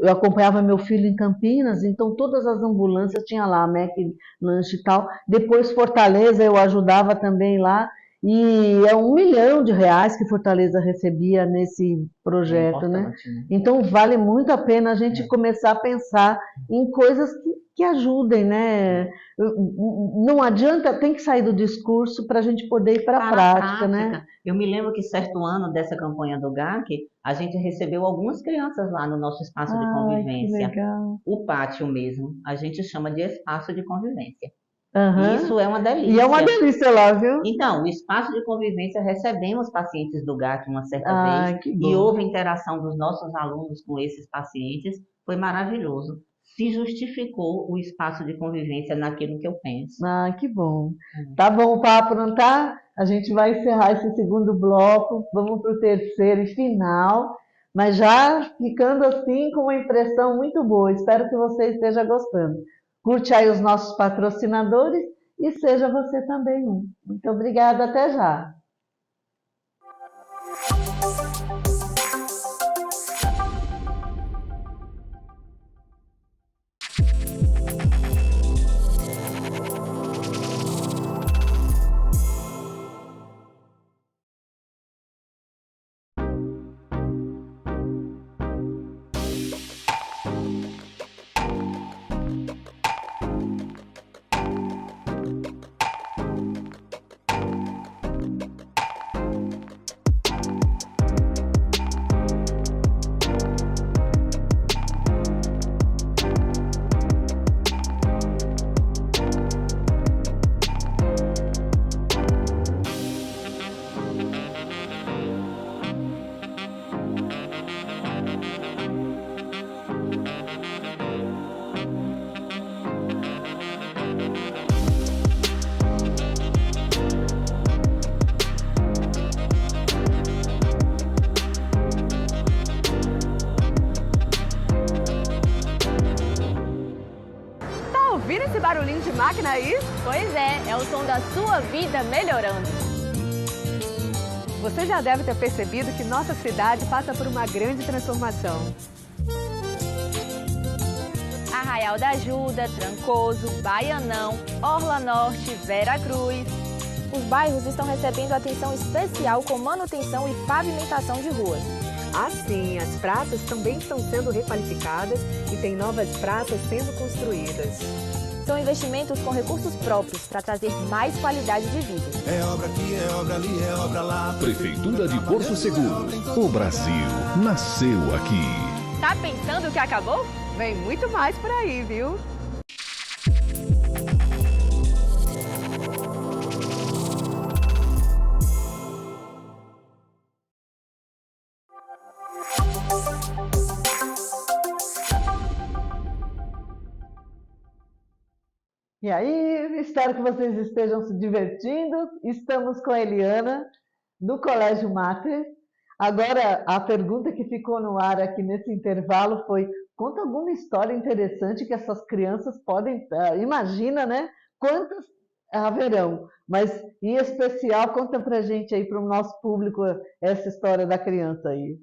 acompanhava meu filho em Campinas, então todas as ambulâncias tinha lá, McLanche e tal. Depois Fortaleza eu ajudava também lá, e é R$1 milhão que Fortaleza recebia nesse projeto, né? Então vale muito a pena a gente começar a pensar em coisas que ajudem, né? Não adianta, tem que sair do discurso para a gente poder ir para a prática, né? Eu me lembro que certo ano dessa campanha do GAC, a gente recebeu algumas crianças lá no nosso espaço de convivência. Que legal. O pátio mesmo, a gente chama de espaço de convivência. Uhum. Isso é uma delícia. E é uma delícia lá, viu? Então, o espaço de convivência, recebemos pacientes do GAC uma certa vez, e houve interação dos nossos alunos com esses pacientes, foi maravilhoso. Se justificou o espaço de convivência naquilo que eu penso. Que bom. Tá bom o papo, não tá? A gente vai encerrar esse segundo bloco, vamos para o terceiro e final, mas já ficando assim com uma impressão muito boa. Espero que você esteja gostando. Curte aí os nossos patrocinadores e seja você também um. Muito obrigada, até já. Ouviram esse barulhinho de máquina aí? Pois é o som da sua vida melhorando. Você já deve ter percebido que nossa cidade passa por uma grande transformação. Arraial da Ajuda, Trancoso, Baianão, Orla Norte, Vera Cruz. Os bairros estão recebendo atenção especial com manutenção e pavimentação de ruas. Assim, as praças também estão sendo requalificadas e tem novas praças sendo construídas. São investimentos com recursos próprios para trazer mais qualidade de vida. É obra aqui, é obra ali, é obra lá. Prefeitura de Porto Seguro. O Brasil nasceu aqui. Tá pensando que acabou? Vem muito mais por aí, viu? E aí, espero que vocês estejam se divertindo. Estamos com a Eliana, do Colégio Mater. Agora, a pergunta que ficou no ar aqui nesse intervalo foi: conta alguma história interessante que essas crianças podem... imagina, né? Quantas haverão, mas em especial conta pra gente aí, para o nosso público, essa história da criança aí.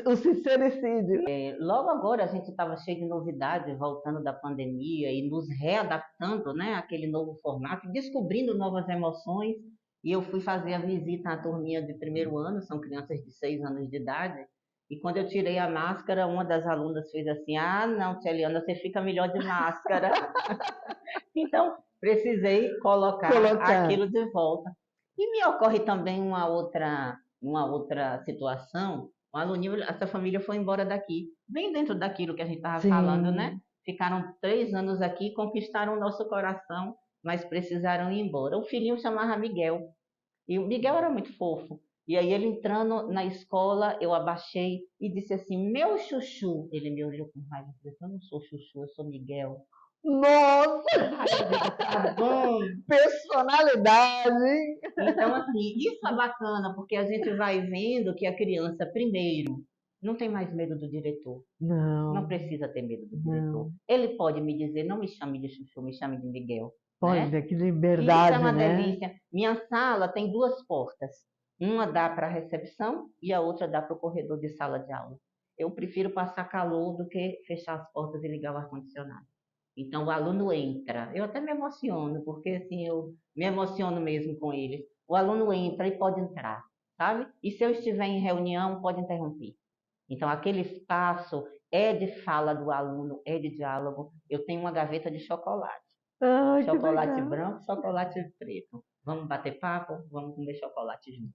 O sincericídio. Logo agora a gente estava cheio de novidades, voltando da pandemia e nos readaptando, né, àquele novo formato, descobrindo novas emoções. E eu fui fazer a visita à turminha de primeiro ano, são crianças de 6 anos de idade. E quando eu tirei a máscara, uma das alunas fez assim: ah, não, tia Eliana, você fica melhor de máscara. Então, precisei colocar aquilo de volta. E me ocorre também uma outra situação. O aluninho, essa família foi embora daqui, bem dentro daquilo que a gente estava falando, né? Ficaram 3 anos aqui, conquistaram o nosso coração, mas precisaram ir embora. O filhinho chamava Miguel, e o Miguel era muito fofo. E aí ele entrando na escola, eu abaixei e disse assim: meu chuchu. Ele me olhou com raiva e disse: eu não sou chuchu, eu sou Miguel. Nossa! Tá bom. Personalidade! Então, assim, isso é bacana, porque a gente vai vendo que a criança, primeiro, não tem mais medo do diretor. Não precisa ter medo do diretor. Ele pode me dizer: não me chame de chuchu, me chame de Miguel. Olha, né? Que liberdade, isso é uma né? delícia. Minha sala tem 2 portas. Uma dá para a recepção e a outra dá para o corredor de sala de aula. Eu prefiro passar calor do que fechar as portas e ligar o ar-condicionado. Então, o aluno entra. Eu até me emociono, porque assim, eu me emociono mesmo com eles. O aluno entra e pode entrar, sabe? E se eu estiver em reunião, pode interromper. Então, aquele espaço é de fala do aluno, é de diálogo. Eu tenho uma gaveta de chocolate. Ai, chocolate branco, chocolate preto. Vamos bater papo? Vamos comer chocolate junto.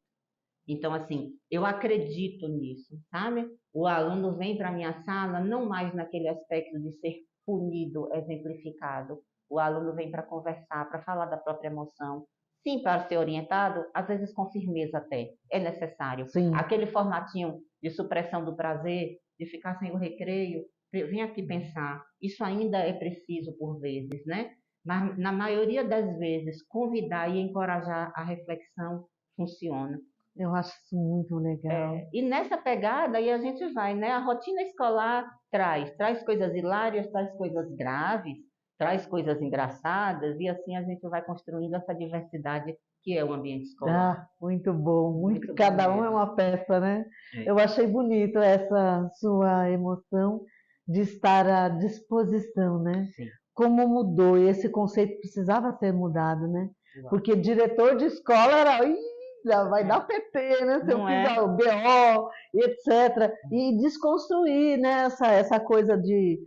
Então, assim, eu acredito nisso, sabe? O aluno vem para a minha sala não mais naquele aspecto de ser punido, exemplificado. O aluno vem para conversar, para falar da própria emoção. Sim, para ser orientado, às vezes com firmeza até, é necessário. Sim. Aquele formatinho de supressão do prazer, de ficar sem o recreio, vem aqui pensar. Isso ainda é preciso por vezes, né? Mas na maioria das vezes, convidar e encorajar a reflexão funciona. Eu acho isso muito legal. E nessa pegada aí a gente vai, né? A rotina escolar traz coisas hilárias, traz coisas graves, traz coisas engraçadas, e assim a gente vai construindo essa diversidade que é o ambiente escolar. Ah, muito bom, Muito cada bom um é mesmo. uma peça, né? É. Eu achei bonito essa sua emoção de estar à disposição, né? Sim. Como mudou, e esse conceito precisava ser mudado, né? Igual. Porque diretor de escola era, "Ih, já vai dar PT, né? Se eu Não fizer o BO, etc." E desconstruir, né? Essa coisa de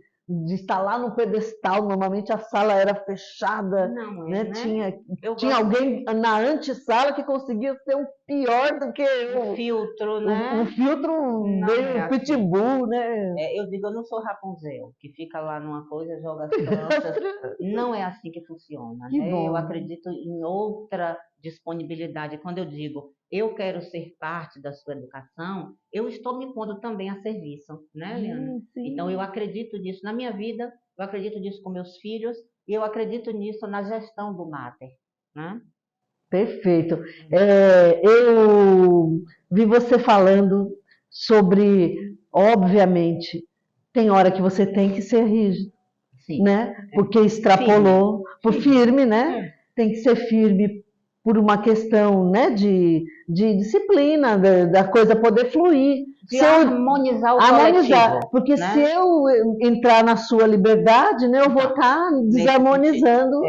estar lá no pedestal. Normalmente a sala era fechada, Não é, né? né? Tinha alguém na antessala que conseguia ser um pior do que O filtro, né? um filtro Não meio é assim. pitbull, né? Eu digo, eu não sou Rapunzel, que fica lá numa coisa, joga as crianças. Não é assim que funciona, Que né? bom. Eu acredito em outra disponibilidade. Quando eu digo, eu quero ser parte da sua educação, eu estou me pondo também a serviço, né, Eliana? Sim. Então, eu acredito nisso na minha vida, eu acredito nisso com meus filhos, e eu acredito nisso na gestão do Mater, né? Perfeito. Eu vi você falando sobre, obviamente, tem hora que você tem que ser rígido, Sim. né? Porque extrapolou, firme, né? Tem que ser firme por uma questão, né, de disciplina, da coisa poder fluir. De harmonizar o coletivo. Porque né? se eu entrar na sua liberdade, né, eu vou estar desarmonizando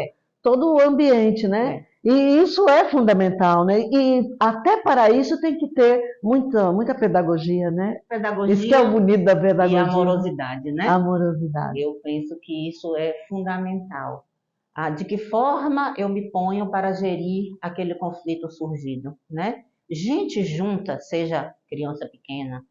todo o ambiente, né? E isso é fundamental, né? E até para isso tem que ter muita pedagogia, né? Pedagogia isso que é o bonito da pedagogia. E amorosidade, né? Amorosidade. Eu penso que isso é fundamental. De que forma eu me ponho para gerir aquele conflito surgido, né? Gente junta, seja criança pequena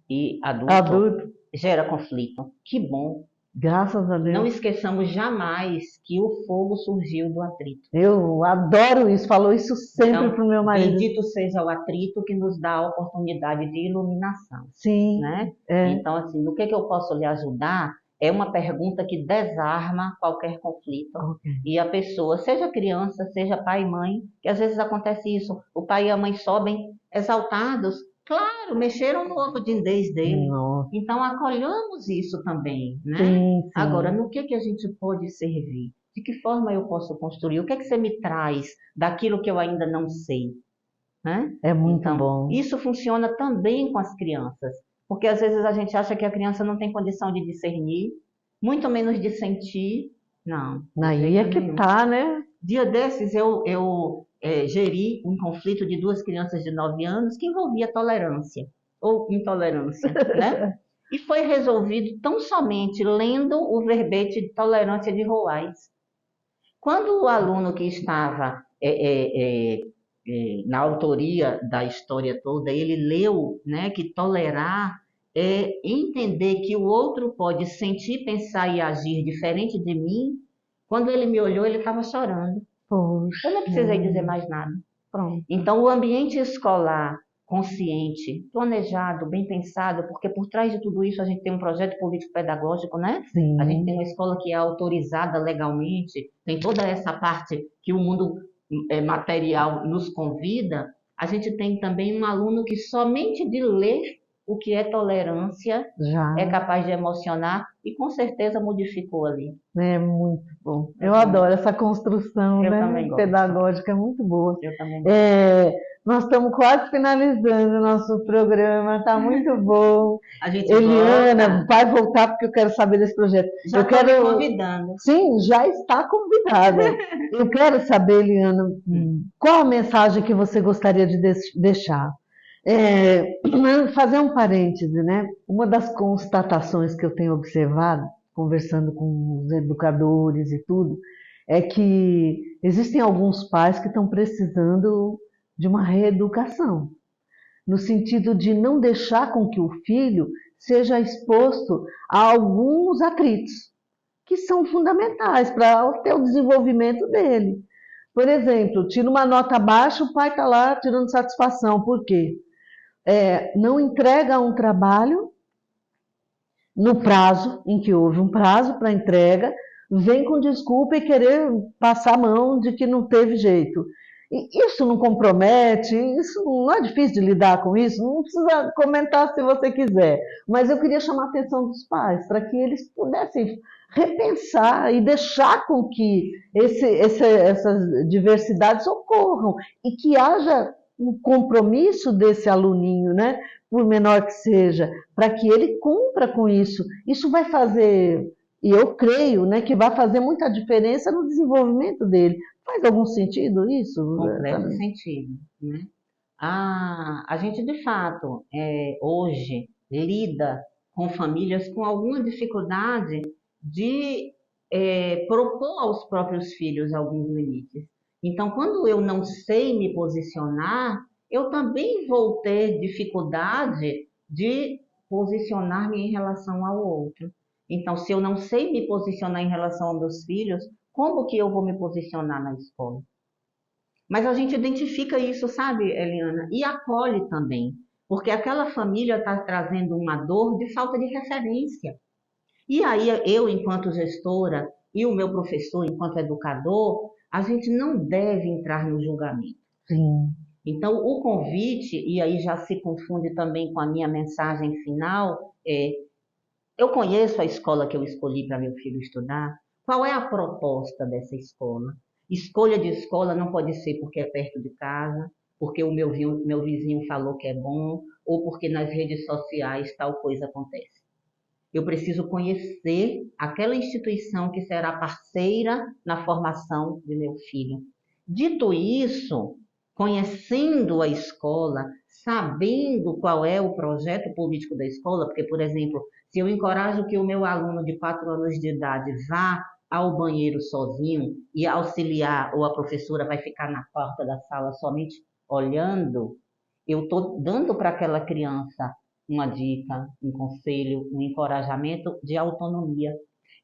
e adulto. Gera conflito. Que bom. Graças a Deus. Não esqueçamos jamais que o fogo surgiu do atrito. Eu adoro isso, falo isso sempre para o meu marido. Bendito seja o atrito que nos dá a oportunidade de iluminação. Sim. Né? Então, assim, no que eu posso lhe ajudar? É uma pergunta que desarma qualquer conflito. E a pessoa, seja criança, seja pai e mãe, que às vezes acontece isso, o pai e a mãe sobem exaltados Claro, mexeram no ovo de indês dele. Nossa. Então, acolhamos isso também, né? Sim, sim. Agora, no que a gente pode servir? De que forma eu posso construir? O que você me traz daquilo que eu ainda não sei? Né? É muito Então, bom. isso funciona também com as crianças, porque às vezes a gente acha que a criança não tem condição de discernir, muito menos de sentir. Não. Aí é que tá, né? Dia desses eu geri um conflito de 2 crianças de 9 anos que envolvia tolerância ou intolerância, né? E foi resolvido tão somente lendo o verbete de tolerância de Roais. Quando o aluno que estava na autoria da história toda, ele leu, né, que tolerar é entender que o outro pode sentir, pensar e agir diferente de mim. Quando ele me olhou, ele estava chorando. Poxa. Eu não precisei dizer mais nada. Pronto. Então, o ambiente escolar consciente, planejado, bem pensado, porque por trás de tudo isso a gente tem um projeto político-pedagógico, né? Sim. A gente tem uma escola que é autorizada legalmente, tem toda essa parte que o mundo material nos convida. A gente tem também um aluno que somente de ler o que é tolerância é capaz de emocionar e com certeza modificou ali. É muito bom. Eu adoro essa construção, né, pedagógica, é muito boa. Eu também gosto. Nós estamos quase finalizando o nosso programa, está muito bom. A gente Eliana, vai voltar porque eu quero saber desse projeto. Já estou me convidando. Sim, já está convidada. Eu quero saber, Eliana, qual a mensagem que você gostaria de deixar? Fazer um parêntese, né? Uma das constatações que eu tenho observado, conversando com os educadores e tudo, é que existem alguns pais que estão precisando de uma reeducação, no sentido de não deixar com que o filho seja exposto a alguns atritos, que são fundamentais para ter o desenvolvimento dele. Por exemplo, tira uma nota baixa, o pai está lá tirando satisfação. Por quê? Não entrega um trabalho no prazo, em que houve um prazo para entrega, vem com desculpa e querer passar a mão de que não teve jeito. E isso não compromete, isso não é difícil de lidar com isso, não precisa comentar se você quiser, mas eu queria chamar a atenção dos pais, para que eles pudessem repensar e deixar com que essas diversidades ocorram e que haja um compromisso desse aluninho, né, por menor que seja, para que ele cumpra com isso. Isso vai fazer, e eu creio, né, que vai fazer muita diferença no desenvolvimento dele. Faz algum sentido isso? Completo sentido, né? A gente, de fato, hoje lida com famílias com alguma dificuldade de propor aos próprios filhos alguns limites. Então, quando eu não sei me posicionar, eu também vou ter dificuldade de posicionar-me em relação ao outro. Então, se eu não sei me posicionar em relação aos meus filhos, como que eu vou me posicionar na escola? Mas a gente identifica isso, sabe, Eliana? E acolhe também, porque aquela família está trazendo uma dor de falta de referência. E aí eu, enquanto gestora, e o meu professor, enquanto educador, a gente não deve entrar no julgamento. Sim. Então, o convite, e aí já se confunde também com a minha mensagem final, eu conheço a escola que eu escolhi para meu filho estudar. Qual é a proposta dessa escola? Escolha de escola não pode ser porque é perto de casa, porque o meu vizinho falou que é bom, ou porque nas redes sociais tal coisa acontece. Eu preciso conhecer aquela instituição que será parceira na formação de meu filho. Dito isso, conhecendo a escola, sabendo qual é o projeto político da escola, porque, por exemplo, se eu encorajo que o meu aluno de 4 anos de idade vá ao banheiro sozinho e auxiliar, ou a professora vai ficar na porta da sala somente olhando, eu estou dando para aquela criança uma dica, um conselho, um encorajamento de autonomia.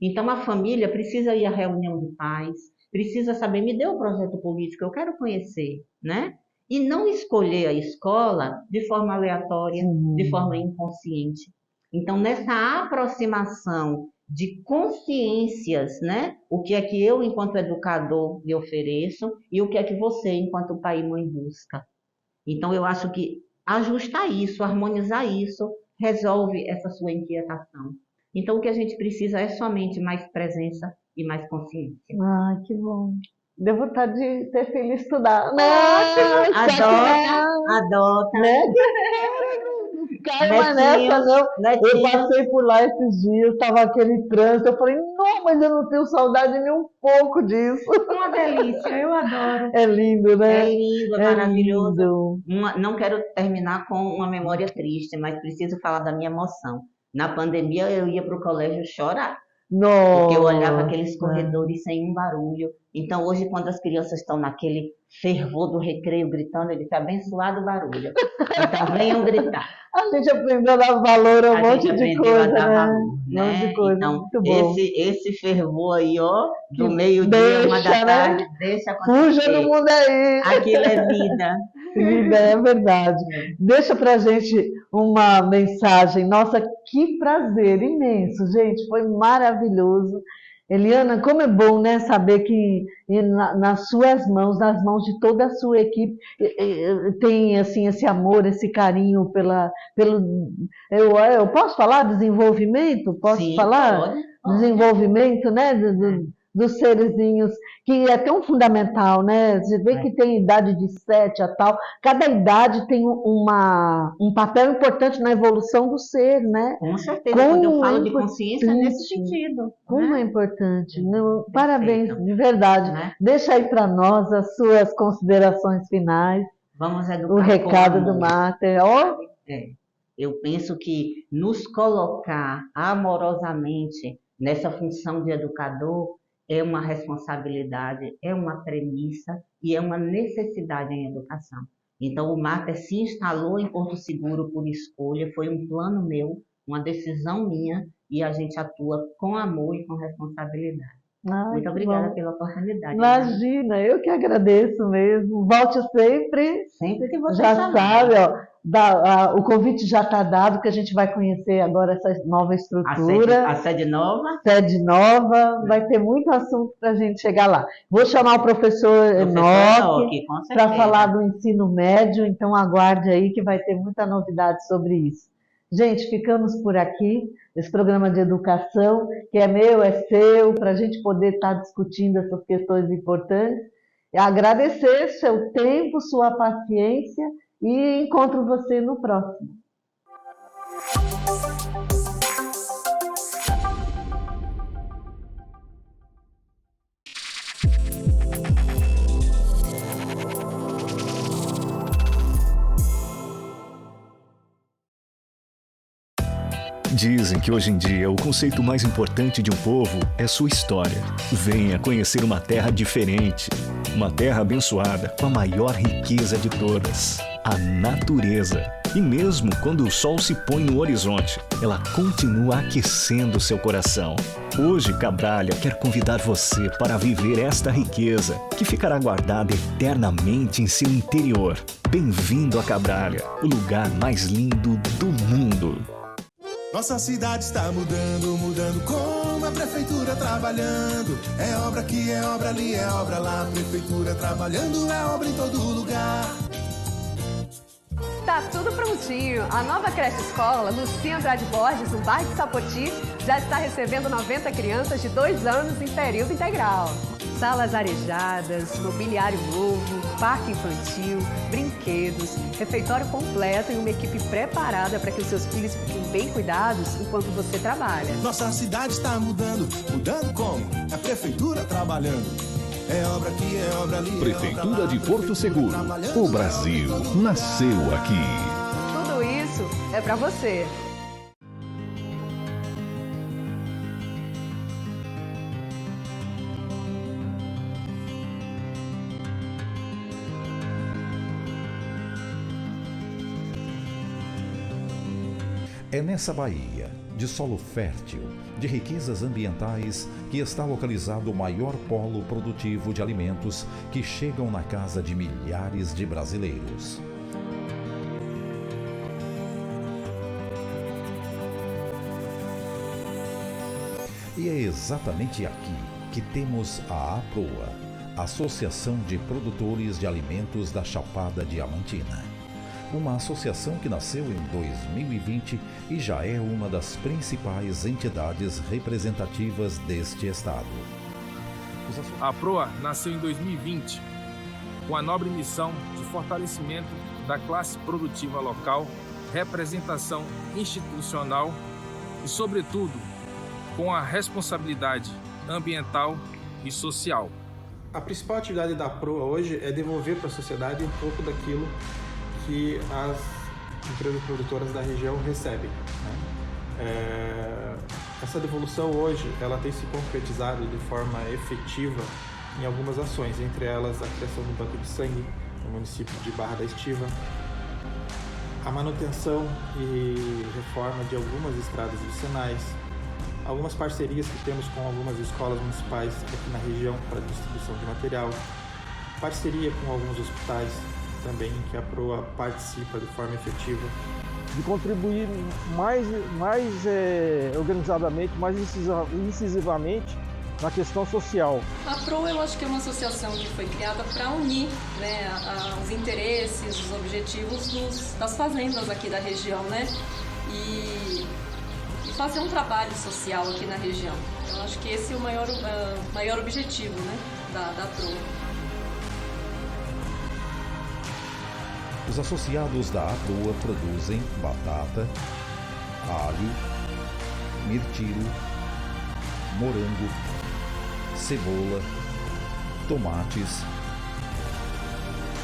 Então, a família precisa ir à reunião de pais, precisa saber, me dê o projeto político, eu quero conhecer, né? E não escolher a escola de forma aleatória, de forma inconsciente. Então, nessa aproximação de consciências, né? O que é que eu, enquanto educador, lhe ofereço e o que é que você, enquanto pai e mãe, busca. Então, eu acho que ajustar isso, harmonizar isso, resolve essa sua inquietação. Então, o que a gente precisa é somente mais presença e mais consciência. Ai, que bom. Deu vontade de ter filho e estudar. Adota. Né? Cai nessa, não. Eu passei por lá esses dias, estava aquele trânsito. Eu falei, não, mas eu não tenho saudade nem um pouco disso. Uma delícia, eu adoro. É lindo, né? É lindo, é maravilhoso. Não quero terminar com uma memória triste, mas preciso falar da minha emoção. Na pandemia, eu ia para o colégio chorar. Nossa. Porque eu olhava aqueles corredores sem um barulho. Então, hoje, quando as crianças estão naquele fervor do recreio gritando, eu disse, abençoado o barulho. Então, venham gritar. A gente aprendeu a dar valor a um monte de coisa, né? Um monte de coisa. Então, muito bom. Esse fervor aí, ó, do meio-dia, 1 da tarde, deixa acontecer. Fuja do mundo aí. Aquilo é vida. Vida, é verdade. Deixa pra gente uma mensagem. Nossa, que prazer imenso, gente. Foi maravilhoso. Eliana, como é bom, né, saber que nas suas mãos, nas mãos de toda a sua equipe, tem assim, esse amor, esse carinho eu posso falar desenvolvimento? Posso falar? Pode. Desenvolvimento, né, dos serzinhos, que é tão fundamental, né? Você vê que tem idade de 7 a tal, cada idade tem um papel importante na evolução do ser, né? Com certeza, quando eu falo de consciência é nesse sentido. Como é importante. Parabéns, de verdade. Né? Deixa aí para nós as suas considerações finais. Vamos educar. O recado do Mater. Eu penso que nos colocar amorosamente nessa função de educador é uma responsabilidade, é uma premissa e é uma necessidade em educação. Então, o Mater se instalou em Porto Seguro por escolha, foi um plano meu, uma decisão minha, e a gente atua com amor e com responsabilidade. Muito obrigada pela oportunidade. Imagina, eu que agradeço mesmo. Volte sempre. Sempre que você já sabe, ó, o convite já está dado, que a gente vai conhecer agora essa nova estrutura. A sede nova. Sede nova, vai ter muito assunto para a gente chegar lá. Vou chamar o professor Enoque para falar do ensino médio, então aguarde aí que vai ter muita novidade sobre isso. Gente, ficamos por aqui, esse programa de educação, que é meu, é seu, para a gente poder estar discutindo essas questões importantes. Agradecer seu tempo, sua paciência e encontro você no próximo. Dizem que hoje em dia o conceito mais importante de um povo é sua história. Venha conhecer uma terra diferente, uma terra abençoada com a maior riqueza de todas, a natureza. E mesmo quando o sol se põe no horizonte, ela continua aquecendo seu coração. Hoje, Cabralha quer convidar você para viver esta riqueza, que ficará guardada eternamente em seu interior. Bem-vindo a Cabralha, o lugar mais lindo do mundo. Nossa cidade está mudando com a prefeitura trabalhando. É obra aqui, é obra ali, é obra lá. Prefeitura trabalhando, é obra em todo lugar. Tá tudo prontinho. A nova creche escola, Lucia Andrade Borges, no bairro de Sapoti, já está recebendo 90 crianças de 2 anos em período integral. Salas arejadas, mobiliário novo, parque infantil, brinquedos, refeitório completo e uma equipe preparada para que os seus filhos fiquem bem cuidados enquanto você trabalha. Nossa cidade está mudando como? A prefeitura trabalhando. É obra aqui, é obra ali. Prefeitura de Porto Seguro. O Brasil nasceu aqui. Tudo isso é para você. É nessa Bahia, de solo fértil, de riquezas ambientais, que está localizado o maior polo produtivo de alimentos que chegam na casa de milhares de brasileiros. E é exatamente aqui que temos a APROA, Associação de Produtores de Alimentos da Chapada Diamantina. uma associação que nasceu em 2020 e já é uma das principais entidades representativas deste estado. A APROA nasceu em 2020 com a nobre missão de fortalecimento da classe produtiva local, representação institucional e, sobretudo, com a responsabilidade ambiental e social. A principal atividade da APROA hoje é devolver para a sociedade um pouco daquilo que as empresas produtoras da região recebem, né? Essa devolução hoje ela tem se concretizado de forma efetiva em algumas ações, entre elas a criação do banco de sangue no município de Barra da Estiva, a manutenção e reforma de algumas estradas vicinais, algumas parcerias que temos com algumas escolas municipais aqui na região para distribuição de material, parceria com alguns hospitais também que a APROA participa de forma efetiva. De contribuir mais organizadamente, mais incisivamente na questão social. A APROA eu acho que é uma associação que foi criada para unir, né, os interesses, os objetivos das fazendas aqui da região, né? E fazer um trabalho social aqui na região. Eu acho que esse é o maior objetivo, né, da APROA. Os associados da APROA produzem batata, alho, mirtilo, morango, cebola, tomates.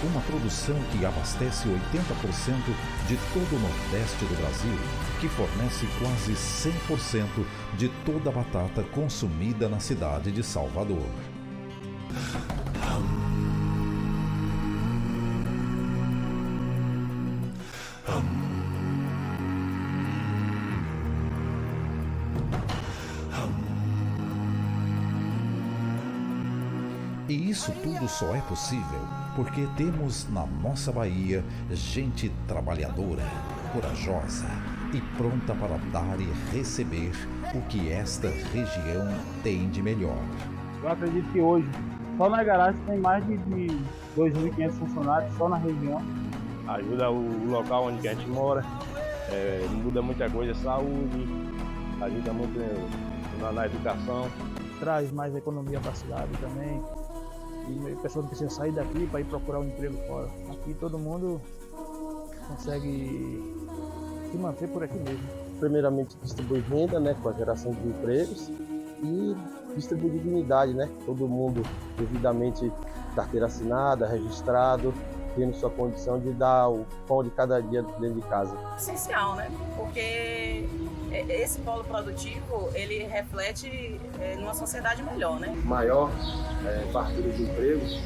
Uma produção que abastece 80% de todo o Nordeste do Brasil, que fornece quase 100% de toda a batata consumida na cidade de Salvador. E isso tudo só é possível porque temos na nossa Bahia gente trabalhadora, corajosa e pronta para dar e receber o que esta região tem de melhor. Eu acredito que hoje, só na garagem tem mais de 2.500 funcionários só na região. Ajuda o local onde a gente mora, muda muita coisa, saúde, ajuda muito na educação. Traz mais economia para a cidade também. E a pessoa não precisa sair daqui para ir procurar um emprego fora. Aqui todo mundo consegue se manter por aqui mesmo. Primeiramente distribui renda, né, com a geração de empregos e distribui dignidade, né? Todo mundo devidamente carteira assinada, registrado, tendo sua condição de dar o pão de cada dia dentro de casa. Essencial, né? Porque esse polo produtivo, ele reflete numa sociedade melhor, né? Maior fartura de empregos,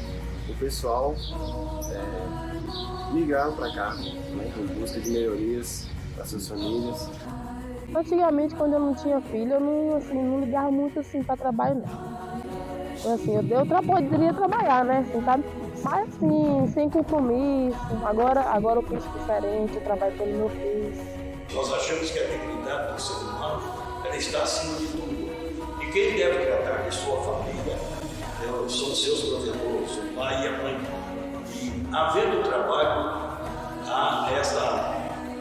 o pessoal migraram para cá, né, em busca de melhorias para suas famílias. Antigamente, quando eu não tinha filho, eu não ligava muito assim para trabalho, não. Assim, eu poderia trabalhar, né? Assim, sabe? Mas assim, sem compromisso. Agora eu penso diferente, eu trabalho pelo meu filho. Nós achamos que a dignidade do ser humano ela está acima de tudo. E quem deve tratar de sua família são os seus provedores, o pai e a mãe. E havendo trabalho, há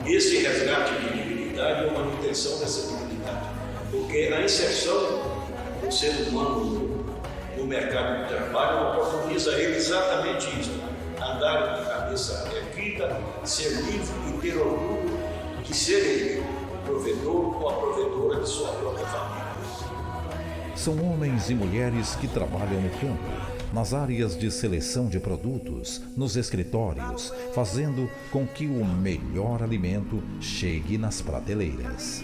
esse resgate de dignidade e a manutenção dessa dignidade. Porque a inserção do ser humano no mercado de trabalho oportuniza ele exatamente isso. Andar de cabeça erguida, ser livre e ter orgulho de ser ele o provedor ou a provedora de sua própria família. São homens e mulheres que trabalham no campo, nas áreas de seleção de produtos, nos escritórios, fazendo com que o melhor alimento chegue nas prateleiras.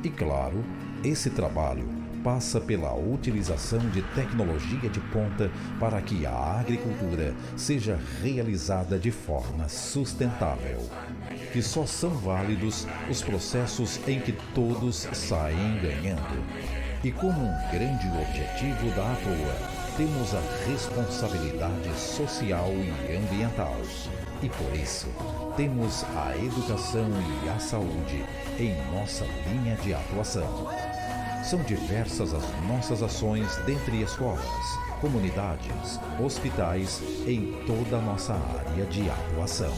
E claro, esse trabalho passa pela utilização de tecnologia de ponta para que a agricultura seja realizada de forma sustentável. Que só são válidos os processos em que todos saem ganhando. E como um grande objetivo da APROA, temos a responsabilidade social e ambiental. E por isso, temos a educação e a saúde em nossa linha de atuação. São diversas as nossas ações dentre escolas, comunidades, hospitais, em toda a nossa área de atuação.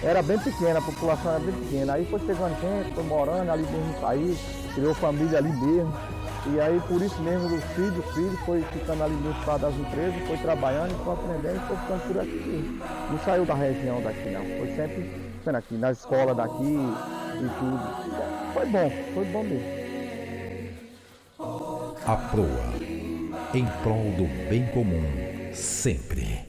Era bem pequena, a população era bem pequena. Aí foi chegando gente, foi morando ali mesmo no país, criou família ali mesmo. E aí por isso mesmo o filho foi ficando ali mesmo para das empresas, foi trabalhando, foi aprendendo e foi ficando por aqui. Não saiu da região daqui não, foi sempre aqui, na escola daqui e tudo. Foi bom mesmo. A Proa, em prol do bem comum, sempre.